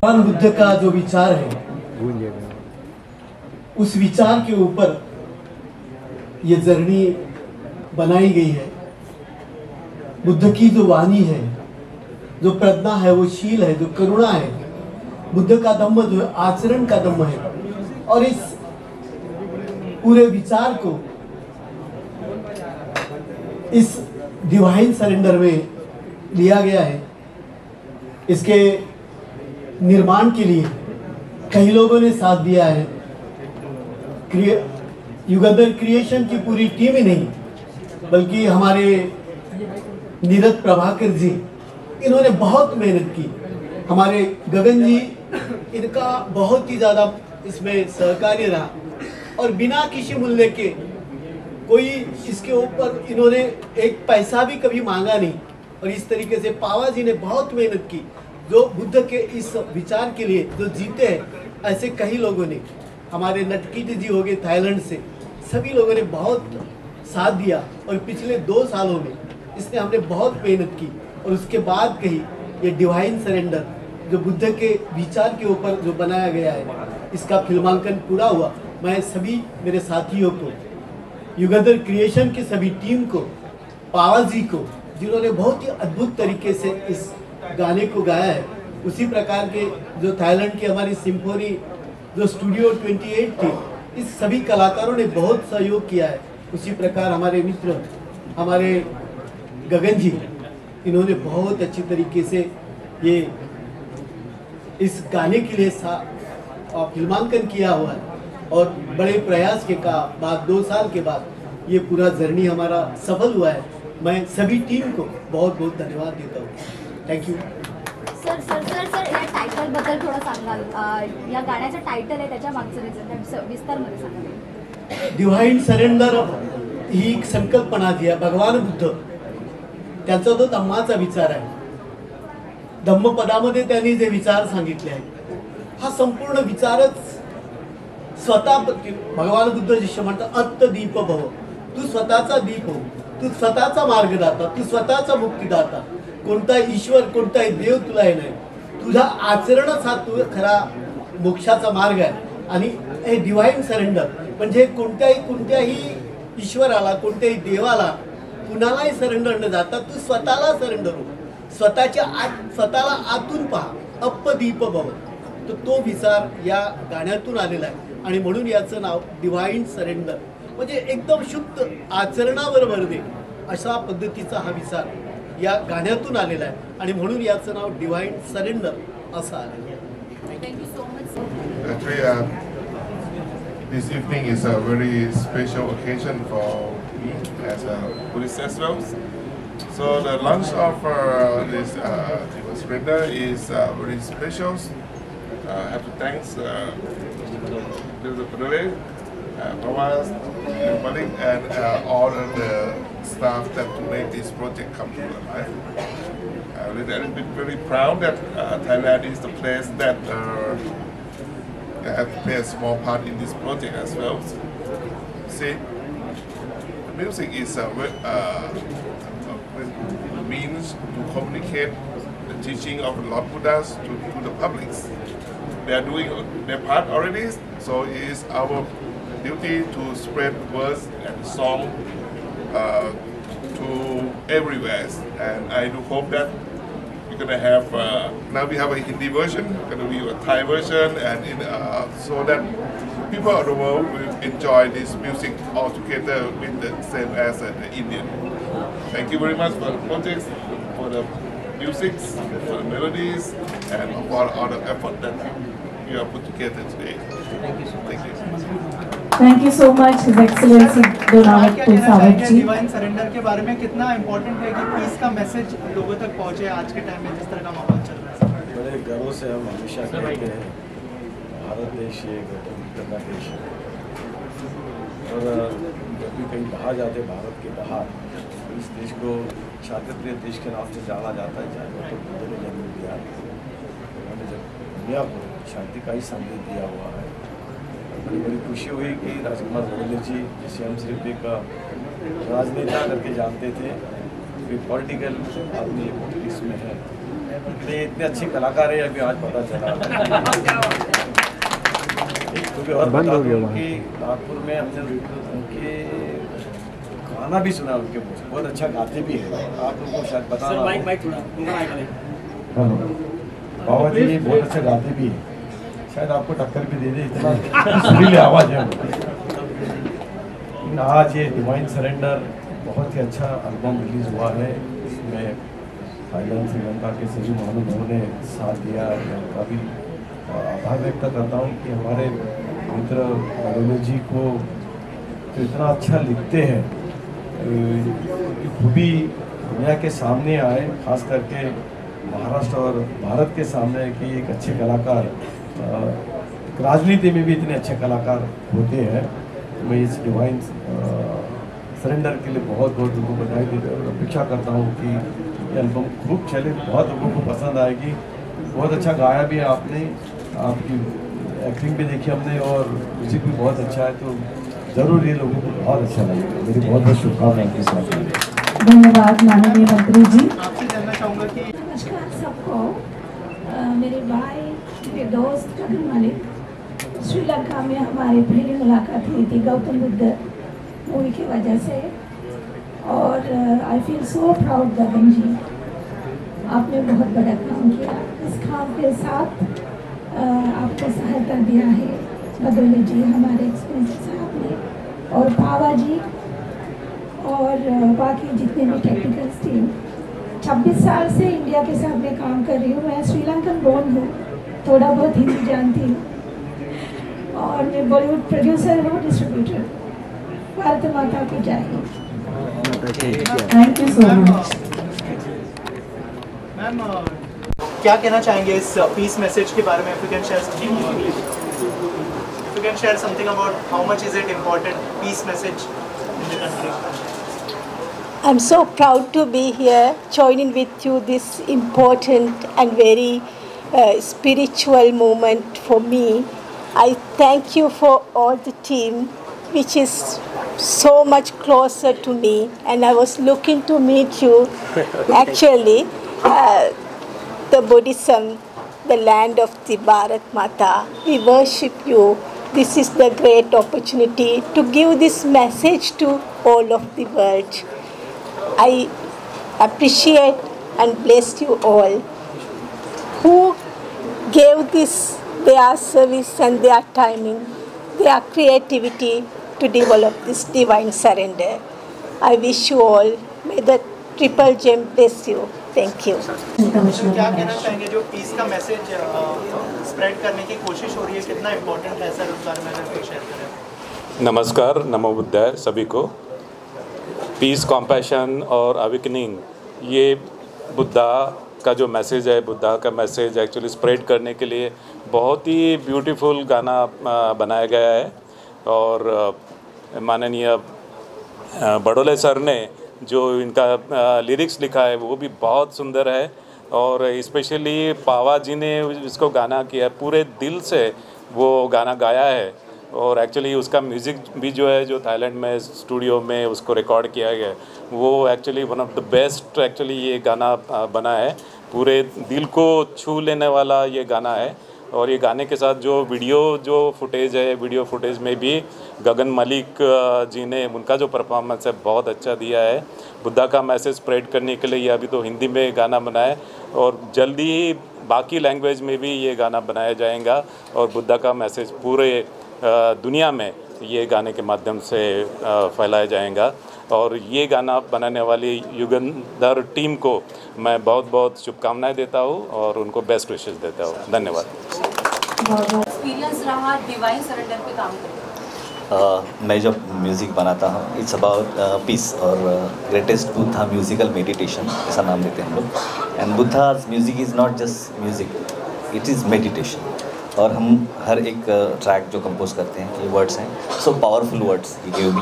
भगवान बुद्ध का जो विचार है उस विचार के ऊपर ये जर्नी बनाई गई है। बुद्ध की जो वाणी है, जो प्रज्ञा है, वो शील है, जो करुणा है, बुद्ध का धम्म जो है आचरण का धम्म है। और इस पूरे विचार को इस डिवाइन सरेंडर में लिया गया है। इसके निर्माण के लिए कई लोगों ने साथ दिया है। युगंधर क्रिएशन की पूरी टीम ही नहीं, बल्कि हमारे नीरज प्रभाकर जी, इन्होंने बहुत मेहनत की। हमारे गगन जी, इनका बहुत ही ज़्यादा इसमें सहकार्य रहा और बिना किसी मूल्य के कोई इसके ऊपर इन्होंने एक पैसा भी कभी मांगा नहीं। और इस तरीके से पावा जी ने बहुत मेहनत की। जो बुद्ध के इस विचार के लिए जो जीते हैं, ऐसे कई लोगों ने, हमारे नटकीट जी हो गए थाईलैंड से, सभी लोगों ने बहुत साथ दिया। और पिछले 2 सालों में इसने हमने बहुत मेहनत की। और उसके बाद कही ये डिवाइन सरेंडर जो बुद्ध के विचार के ऊपर जो बनाया गया है, इसका फिल्मांकन पूरा हुआ। मैं सभी मेरे साथियों को, युगंधर क्रिएशन की सभी टीम को, पावा जी को, जिन्होंने बहुत ही अद्भुत तरीके से इस गाने को गाया है, उसी प्रकार के जो थाईलैंड की हमारी सिम्फोनी जो स्टूडियो 28 थी, इस सभी कलाकारों ने बहुत सहयोग किया है। उसी प्रकार हमारे मित्र, हमारे गगन जी, इन्होंने बहुत अच्छी तरीके से ये इस गाने के लिए फिल्मांकन किया हुआ है। और बड़े प्रयास के बाद 2 साल के बाद ये पूरा जर्नी हमारा सफल हुआ है। मैं सभी टीम को बहुत बहुत धन्यवाद देता हूँ। थँक्यू। सर या टायटल बद्दल थोडं सांगाल? या गाण्याचं टायटल आहे, त्याच्या मागचं रिझन विस्तारमध्ये सांगाल? डिवाइन सरेंडर ही एक संकल्पना जी आहे, भगवान बुद्ध त्यांचा जो धम्माचा विचार आहे, धम्मपदामध्ये त्यांनी जे विचार सांगितले आहेत, हा संपूर्ण विचारच स्वतः भगवान बुद्ध शिष्य म्हणतात अत्तदीप भव, तू स्वतःचा दीप हो, तू स्वतःचा मार्गदाता, तू स्वतःचा मुक्तीदाता. कोणता ईश्वर, कोणताही देव तुला हे नाही. तुझा आचरणच हा तू खरा मोक्षाचा मार्ग आहे. आणि हे डिवाइन सरेंडर म्हणजे कोणत्याही ईश्वराला, कोणत्याही देवाला कुणालाही सरेंडर न जाता तू स्वतःला सरेंडर हो. स्वतःला आतून पहा, अप्पदीप भव. तर तो विचार या गाण्यातून आलेला आहे. आणि म्हणून याचं नाव डिवाइन सरेंडर, म्हणजे एकदम शुद्ध आचरणावर भर दे अशा पद्धतीचा हा विचार या गाण्यातून आलेला आहे. आणि म्हणून याचं नाव डिवाइन सरेंडर असं आलेलं आहे. Thank you so much. This evening is a very special occasion for me as a Buddhist as well. So the launch of this Splendor is very special. I have to thank Dr. Padale, Thomas, Malik, and all of the staff that made this project come to life. I'm very proud that Thailand is the place that have played a small part in this project as well. See, music is a means to communicate the teaching of Lord Buddhas to the public. They are doing their part already, so it is our duty to spread words and song to everywhere. And I do hope that we're going to have, now we have a Hindi version, going to be a Thai version, and so that people of the world will enjoy this music all together with the same as the Indian. Thank you very much for the projects, for the music, for the melodies, and for all the effort that you have put together today. Thank you so much. Thank you so much, His Excellency Donawat Tulsawat ji. Divine surrender के बारे में कितना important है कि piece का message लोगों तक पहुंचे आज के टाइम में जिस तरह का माहौल चल रहा है? बड़े गर्व से हम हमेशा कहते हैं भारत देश ये गौतम बुद्ध का देश है. और जब भी कहीं बाहर जाते, भारत के बाहर, इस देश को शांतिप्रिय देश के नाम से जाना जाता है. चाहे गौतम बुद्ध ने जन्म दिया, उन्होंने जब दुनिया को शांति का ही संदेश दिया हुआ है. बड़ी बड़ी खुशी हुई कि राजकुमार बड़ोले जी, जिसे हम सिर्फ एक राजनेता करके जानते थे, कोई पॉलिटिकल आदमी पॉलिटिक्स में है, ये इतने अच्छे कलाकार है अभी आज पता चला। क्योंकि और बता दूं कि नागपुर में हमने उनके गाना भी सुना, उनके बहुत अच्छा गाते भी है। आप लोगों को शायद पता ना हो। बाबा जी बहुत अच्छा गाते भी है, शायद आपको टक्कर भी दे दे, इतना सुरीली आवाज़ है। आज ये डिवाइन सरेंडर बहुत ही अच्छा एल्बम रिलीज हुआ है। इसमें थाईलैंड श्रीलंका के सभी महानुभावों ने साथ दिया। उनका भी आभार व्यक्त करता हूँ कि हमारे मित्र बड़ोले जी को तो इतना अच्छा लिखते हैं, खूबी दुनिया के सामने आए, खास करके महाराष्ट्र और भारत के सामने कि एक अच्छे कलाकार, राजनीति में भी इतने अच्छे कलाकार होते हैं। मैं इस डिवाइन सरेंडर के लिए बहुत बहुत उनको बधाई देता हूँ। अपेक्षा करता हूँ कि ये एल्बम खूब चले, बहुत लोगों को पसंद आएगी। बहुत अच्छा गाया भी है आपने, आपकी एक्टिंग भी देखी हमने और म्यूजिक भी बहुत अच्छा है, तो ज़रूर ये लोगों को बहुत अच्छा लगेगा। मेरी बहुत बहुत शुभकामनाएं के साथ। धन्यवाद माननीय मंत्री जी। आपसे जानना चाहूँगा कि नमस्कार सबको। मेरे भाई, मेरे दोस्त गगन मलिक, श्रीलंका में हमारी पहली मुलाकात हुई थी गौतम बुद्ध मूवी की वजह से, और आई फील सो प्राउड गगन जी, आपने बहुत बड़ा काम किया। इस काम के साथ आपको सहायता दिया है बदौले जी, हमारे एक्सपेंसेस साहब ने, और पावा जी और बाकी जितने भी टेक्निकल टीम। 26 साल से इंडिया के साथ मैं काम कर रही हूँ। मैं श्रीलंकन बोर्न हूँ, थोड़ा बहुत हिंदी जानती हूँ, और मैं बॉलीवुड प्रोड्यूसर हूँ, डिस्ट्रीब्यूटर। भारत माता की जय। Thank you so much. Ma'am क्या कहना चाहेंगे इस पीस मैसेज के बारे में? If you can share something, if you can share something about how much is it important, peace message in the country. I'm so proud to be here joining with you this important and very spiritual moment for me. I thank you for all the team which is so much closer to me, and I was looking to meet you. Actually, the Buddhism, the land of the Bharat Mata, we worship you. This is the great opportunity to give this message to all of the world. I appreciate and bless you all who gave this their service and their timing, their creativity to develop this divine surrender. I wish you all, may the triple gem bless you. Thank you. क्या कहना चाहेंगे जो piece का message spread करने की कोशिश हो रही है, कितना इम्पोर्टेंट है सर, उस बारे में अगर शेयर करें? नमस्कार, नमो बुद्धाय सभी को। पीस, कॉम्पैशन और अवेकनिंग, ये बुद्धा का जो मैसेज है, बुद्धा का मैसेज एक्चुअली स्प्रेड करने के लिए बहुत ही ब्यूटीफुल गाना बनाया गया है। और माननीय बड़ोले सर ने जो इनका लिरिक्स लिखा है वो भी बहुत सुंदर है, और स्पेशली पावा जी ने इसको गाना किया, पूरे दिल से वो गाना गाया है। और एक्चुअली उसका म्यूज़िक भी जो है, जो थाईलैंड में स्टूडियो में उसको रिकॉर्ड किया गया, वो actually one of the best actually ये गाना बना है। पूरे दिल को छू लेने वाला ये गाना है। और ये गाने के साथ जो फुटेज है, वीडियो फुटेज में भी गगन मलिक जी ने उनका जो परफॉर्मेंस है बहुत अच्छा दिया है। बुद्धा का मैसेज स्प्रेड करने के लिए ये अभी तो हिंदी में गाना बना है, और जल्दी ही बाकी लैंग्वेज में भी ये गाना बनाया जाएगा, और बुद्धा का मैसेज पूरे दुनिया में ये गाने के माध्यम से फैलाया जाएगा। और ये गाना बनाने वाली युगंधर टीम को मैं बहुत बहुत शुभकामनाएं देता हूँ और उनको बेस्ट विशेस देता हूँ। धन्यवाद। एक्सपीरियंस रहा डिवाइन सरेंडर पे काम करके? मैं जब म्यूज़िक बनाता हूँ, इट्स अबाउट पीस और ग्रेटेस्ट बुद्धा म्यूज़िकल मेडिटेशन, ऐसा नाम देते हैं हम लोग। And Buddha's music is not just music, it is meditation. और हम हर एक ट्रैक जो कंपोज करते हैं, ये वर्ड्स हैं, सो पावरफुल वर्ड्स ही गिव मी,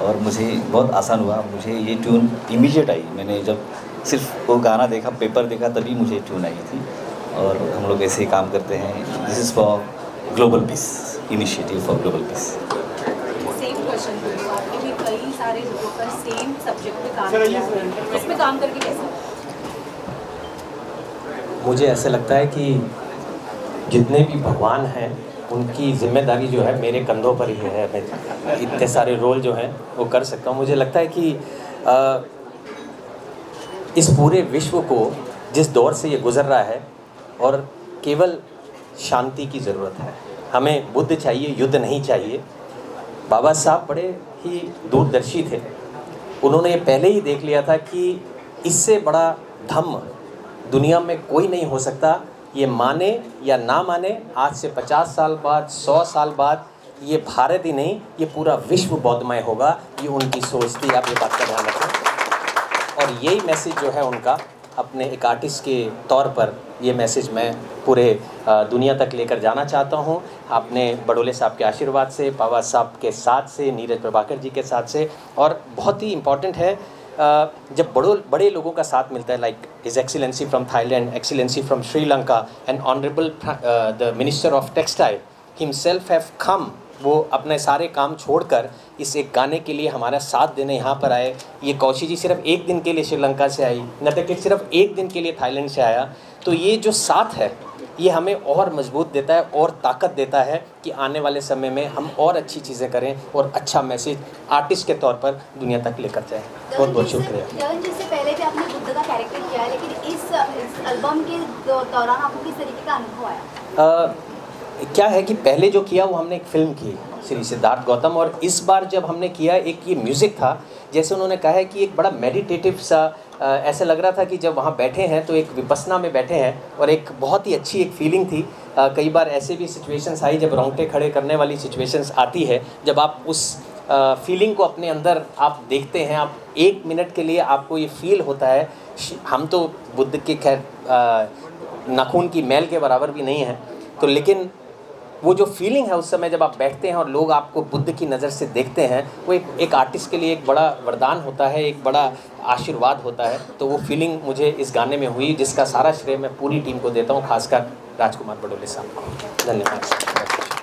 और मुझे बहुत आसान हुआ। मुझे ये ट्यून इमीडिएट आई, मैंने जब सिर्फ वो गाना देखा, पेपर देखा, तभी मुझे ट्यून आई थी। और हम लोग ऐसे ही काम करते हैं। This is for global piece, initiative for global piece. Same question, आपने भी कई सारे लोगों पर सेम सब्जेक्ट पे काम किया है, इसमें काम करके कैसा? मुझे ऐसे लगता है कि जितने भी भगवान हैं उनकी जिम्मेदारी जो है मेरे कंधों पर ही है। मैं इतने सारे रोल जो हैं वो कर सकता हूँ। मुझे लगता है कि इस पूरे विश्व को जिस दौर से ये गुज़र रहा है और केवल शांति की ज़रूरत है। हमें बुद्ध चाहिए, युद्ध नहीं चाहिए। बाबा साहब बड़े ही दूरदर्शी थे। उन्होंने ये पहले ही देख लिया था कि इससे बड़ा धम्म दुनिया में कोई नहीं हो सकता। ये माने या ना माने, आज से 50 साल बाद, 100 साल बाद ये भारत ही नहीं, ये पूरा विश्व बौद्धमय होगा। ये उनकी सोच थी, आप ये बात का ध्यान रखें। और यही मैसेज जो है उनका, अपने एक आर्टिस्ट के तौर पर ये मैसेज मैं पूरे दुनिया तक लेकर जाना चाहता हूँ। आपने बडोले साहब के आशीर्वाद से, पावा साहब के साथ से, नीरज प्रभाकर जी के साथ से, और बहुत ही इम्पॉर्टेंट है जब बड़े लोगों का साथ मिलता है, like his excellency from Thailand, excellency from Sri Lanka and honourable the minister of textile himself have come. वो अपने सारे काम छोड़कर इस एक गाने के लिए हमारा साथ देने यहाँ पर आए। ये कौशी जी सिर्फ एक दिन के लिए श्रीलंका से आई, नटकिट सिर्फ एक दिन के लिए थाईलैंड से आया। तो ये जो साथ है ये हमें और मजबूत देता है और ताकत देता है कि आने वाले समय में हम और अच्छी चीज़ें करें और अच्छा मैसेज आर्टिस्ट के तौर पर दुनिया तक लेकर जाएं। बहुत बहुत शुक्रिया। गगन जी से पहले भी आपने बुद्ध का कैरेक्टर किया है, लेकिन इस एल्बम के दौरान आपको किस तरीके का अनुभव आया? क्या है कि पहले जो किया वो हमने एक फ़िल्म की श्री सिद्धार्थ गौतम, और इस बार जब हमने किया एक ये म्यूज़िक था, जैसे उन्होंने कहा है कि एक बड़ा मेडिटेटिव सा ऐसा लग रहा था कि जब वहाँ बैठे हैं तो एक विपस्सना में बैठे हैं, और एक बहुत ही अच्छी एक फीलिंग थी। कई बार ऐसे भी सिचुएशंस आई जब रोंगटे खड़े करने वाली सिचुएशंस आती है, जब आप उस फीलिंग को अपने अंदर आप देखते हैं, आप एक मिनट के लिए आपको ये फील होता है। हम तो बुद्ध के खैर नाखून की मैल के बराबर भी नहीं हैं, तो लेकिन वो जो फीलिंग है उस समय जब आप बैठते हैं और लोग आपको बुद्ध की नज़र से देखते हैं, वो एक आर्टिस्ट के लिए एक बड़ा वरदान होता है, एक बड़ा आशीर्वाद होता है। तो वो फीलिंग मुझे इस गाने में हुई, जिसका सारा श्रेय मैं पूरी टीम को देता हूँ, खासकर राजकुमार बडोले साहब को। धन्यवाद।